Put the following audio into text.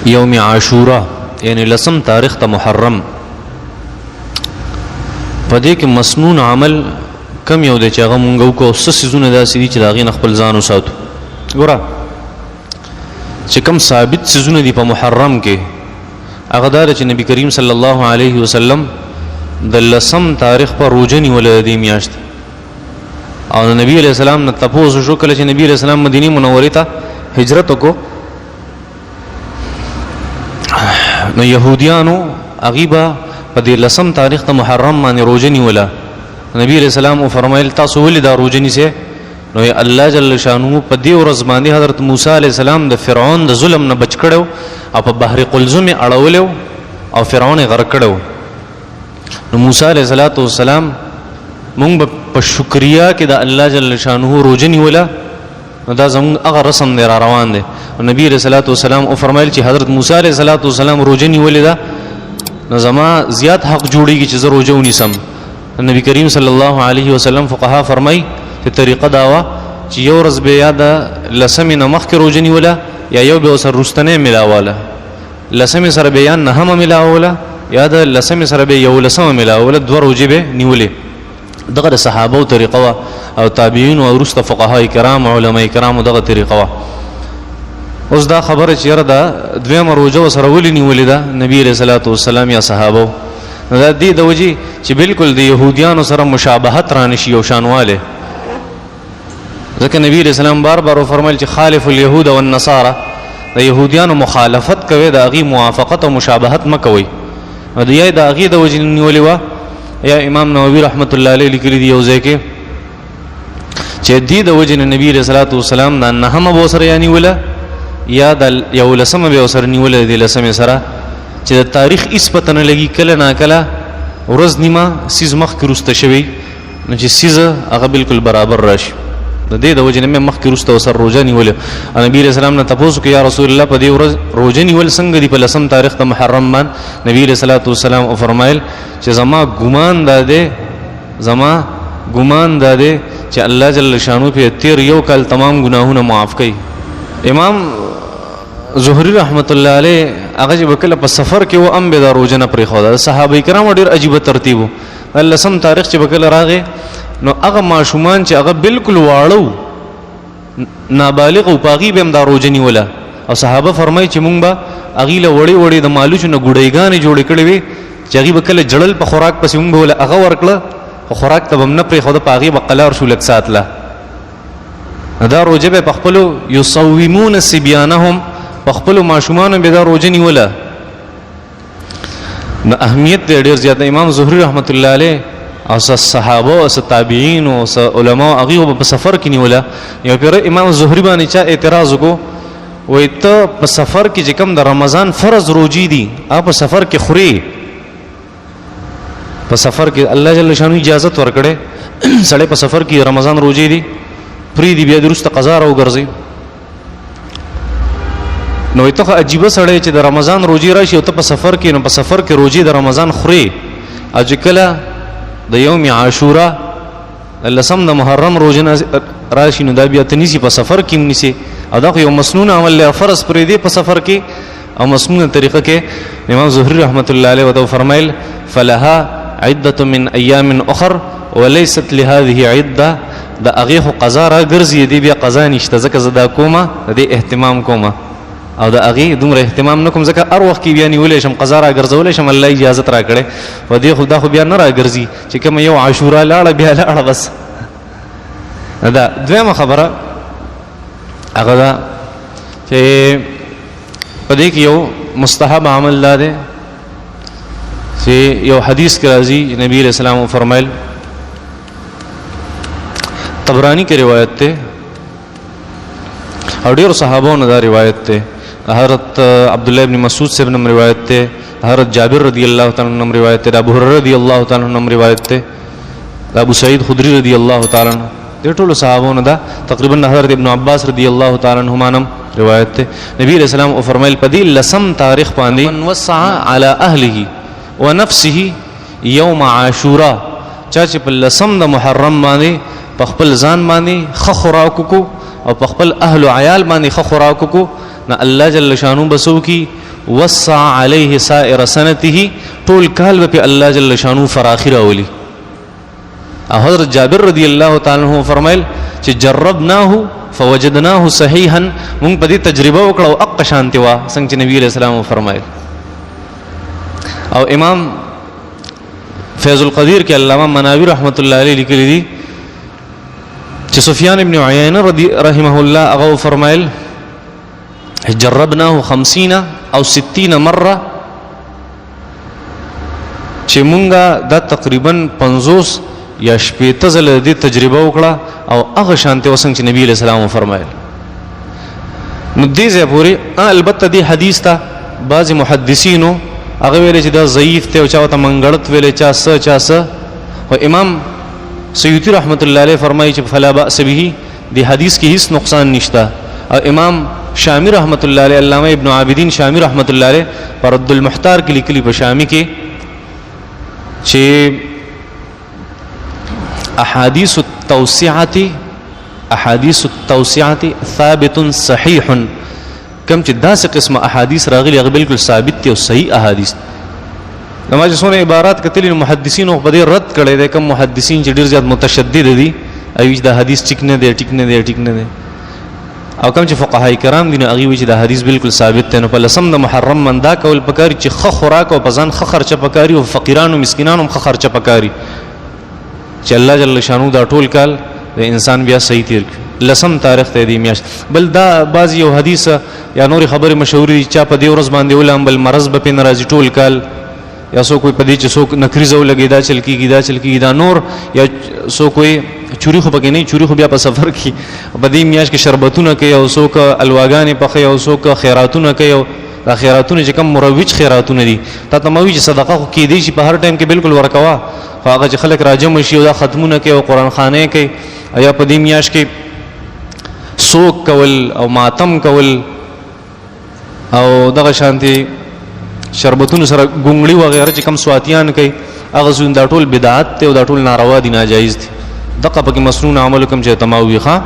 یوم عاشورا یعنی لسم تاریخ ته محرم. په دې کې مسنون عمل کم یو دی چې هغه مونږ وکړو. څه څیزونه داسې دي چې د هغې نه خپل ځان وساتو. ګوره چې کم ثابت څیزونه دي په محرم کې هغه دا چې نبی کریم صلی الله علیه وسلم د لسم تاریخ په روژه نیوله د دې میاشتې. او د نبی علیه السلام نه تپوس وشو کله چې نبی علیه السلام مدینې منورې ته هجرت وکړو نو یهودیانو هغوی به په دې لسم تاریخ ته محرم باندې روژه نیوله. نبی علیه السلام وفرمایل تاسو ولې دا روژه نیسئ؟ نو الله جل شانه په دې ورځ باندې حضرت موسی علیه السلام د فرعون د ظلم نه بچ کړو او په بحر قلزم یې اړولی او فرعون یې غرق کړی. نو موسی علیه السلام مونږ به په شکریا کې د الله جل شانه روژه نیوله نو دا زمونږ هغه رسم دی را روان دی. نبی علیه السلام وفرمایل چې حضرت موسی علیه السلام روژه نیولې ده نو زما زیات حق جوړیږي چې زه روژه ونیسم. نبی کریم صلی الله علیه وسلم فقها فرمای چې طریقه دا وه چې یو ورځ به یا د لسمې نه مخکې روژه نیوله یا یو به ورسره وروستنۍ میلاوله. لسمې سره به یا نهمه میلاوله یا د لسمې سره به یولسمه میلاوله. دوه روژې به نیولې. دغه د صحابو طریقه وه او تابعین او وروسته فقهای کرام او علما کرامو دغه طریقه وه. اوس دا خبره چې یاره دا دویمه روژه ورسره ولې نیولې ده نبي علیه السلام یا صحابو؟ نو دا دې د وجې چې بلکل د یهودیانو سره مشابهت رانشي او شانواله. ځکه نبی علیه السلام بار بار وفرمایل چې خالف الیهود والنصارى د یهودیانو مخالفت کوئ د هغې موافقت او مشابهت مه کوئ. نو د یا د هغې د وجې نیولې وه یا امام نووي رحمت الله علیه لیکلي دي یو ځای کې چې دې د وجې نه نبي علیه السلام دا نهمه به ورسره یا نیوله یا د یولسمه به ورسره نیوله د لسمې سره چې د تاریخ هېڅ پته نه لګي. کله ناکله ورځ نیمه سیز مخکې وروسته شوی نو چې سیزه هغه بلکل برابر راشي. د دې د وجې نه مې مخکې وروسته ورسره روژه نیولې. نبي علیه السلام نه تپوس وکړو یا رسول الله په دې ورځ روژه نیول څنګه دي په لسم تاریخ د محرم باندې؟ نبي علیه السلام وفرمایل چې زما ګمان دا دی چې الله جل شانو په تیر یو کال تمام ګناهونه معاف کوي. امام زهري رحمت الله علیه هغه چې کله په سفر کې و هم به دا روژه نه پرېښوده. صحابه کرامو ډېر عجیبه ترتیب و. لسم تاریخ چې به کله راغی نو هغه ماشومان چې هغه بلکل واړه نابالغ او په هغې به هم دا روژه نیوله. او صحابه فرمایي چې مونږ به هغې له وړې وړې د مالوچو نه ګوډیګانې جوړې کړې وې چې هغې به کله جړل په خوراک پسې مونږ به له هغه ورکړه خو خوراک ته به هم نه پرېښوده په هغې به قلار شو لږ ساتله. دا روژه به په خپلو یصومون صبیانهم په خپلو ماشومانو به دا روژه نیوله. نو اهمیت دی ډېر زیات. امام زهري رحمت الله علیه او صحابه او تابعین او علما هغوی به په سفر کې نیوله. یو پیره امام زهري باندې چا اعتراض وکړو وایي ته په سفر کې چې کوم د رمضان فرض روژې دي هغه په سفر کې خورې. په سفر کې الله جل شانو اجازت ورکړې سړی په سفر کې رمضان روژې دي پرېږدي بیا د وروسته قضا راوګرځي. نو ته خو عجیبه سړی چې د رمضان روژې راشي او ته په سفر کې نو په سفر کې روژې د رمضان خورې او چې کله د یوم عاشورا لسم د محرم روژه راشي نو دا بیا ته نیسي په سفر کې هم نیسي. او دا خو یو مسنون عمل دی فرض پرېږدي په سفر کې او مسنونه طریقه کې. امام زهري رحمت الله علیه ورته وفرمایل فلها عدة من ایام اخر وليست لهذه عده. د هغې خو قضا راګرځي دې بیا قضا نشته ځکه زه دا کومه د دې اهتمام کومه او د هغې دومره اهتمام نه کوم ځکه هر وخت کې بیا نیولی شم قضا راګرځولی شم الله اجازت راکړی و دې خو دا خو بیا نه راګرځي چې کومه یو عاشورا لاړه بیا لاړه بس. دا دویمه خبره هغه ده چې په دې کې یو مستحب عمل دا دی چې یو حدیث کې راځي نبی علیه السلام فرمایل طبرانی کې روایت ته او ډېرو صحابو نه دا روایت ته حضرت عبدالله ابن مسعود سے ابن روایت ته حضرت جابر رضی اللہ تعالی عنہ روایت ته ابو هريره رضی اللہ تعالی عنہ روایت ته ابو سعید خدری رضی اللہ تعالی عنہ دې ټولو صحابو نه دا تقریبا حضرت ابن عباس رضی اللہ تعالی عنہما روایت ته نبی علیہ السلام فرمایل په دې لسم تاریخ باندې من وسع على اهله ونفسه یوم عاشورا چا چې په لسم د محرم باندې په خپل ځان باندې ښه خوراک وکړو او په خپل اهل و عیال باندې ښه خوراک وکړو نه الله جل شانو بسو کی وسع علیه سائر سنته طول کال په الله جل شانو فراخی راولي. او حضرت جابر رضی الله تعالی عنہ فرمایل چې جربناه فوجدناه صحیحا، مونږ په دې تجربه وکړه او اق شانتی وا څنګه چې نبی علیہ السلام فرمایل. او امام فیض القدیر کې علامہ مناوی رحمت الله علیه لیکلی دي چې سفیان ابن عیینه رحمه الله هغه فرمایل جربناه 50 او 60 مره، چې مونږه دا تقریبا 50 یا 60 ځله دې تجربه وکړه او هغه شانته وسنګ چې نبی علیہ السلام فرمایل. نو دې ځای پورې البته دې حدیث ته بعض محدثینو هغه ویل چې دا ضعیف ته او چاته منګړت ویل چا څه او امام سیوطی رحمت الله علیه فرمایي چې فلا باس به، دې حدیث کې هیڅ نقصان نشته. او امام شامی رحمت الله علیه علامه ابن عابدین شامی رحمت الله علیه پر رد المحتار کې لیکلي په شامی کې چې احادیث التوسعه ثابت صحیح، کم چې داسې قسم احادیث راغلي هغه بالکل ثابت دي او صحیح احادیث. لما چې څونه عبارات کتلې محدثینو په دې رد کړي دي، کم محدثین چې ډیر زیات متشدد دي ایو دا حدیث ټیک نه دی او کم چې فقهای کرام دي هغه وی چې دا حدیث بالکل ثابت دی. نو په لسم د محرم مندا کول پکاري چې خ خوراک او پزان خ خرچه پکاري او فقیرانو مسکینانو خ خرچه پکاري چې الله جل شانو دا ټول کال د انسان بیا صحیح تیر لسم تاریخ ته دی میاشت. بل دا بعضی یو حدیث یا نور خبره مشهوري چا په دې ورځ باندې ولهم بل مرض به ناراضي ټول کال، یا سو کوئی پدې چې سو نکریزو لګی دا چل کیږي دا نور، یا سو کوئی چوری خو پکې نه، چوری خو بیا په سفر کې په دې میاشت کې شربتونه کوي او سو ک الواغانې پخې او سو ک خیراتونه کوي. او دا خیراتونه چې کوم مروج خیراتونه دي تا تموي چې صدقه خو کې دي چې په هر ټایم کې بالکل ورکوا، خو هغه چې خلک راجم شي او دا ختمونه کوي او قران خانه کوي یا په دې میاشت کې سوک کول او ماتم کول او دغه شانتي شربتونو سره ګونګړي وغیرہ چې کم سواتیان کوي هغه زون دا ټول بدعت ته او دا ټول ناروا دي ناجایز دي. دغه پکې مسنون عمل کوم چې تماوي ښا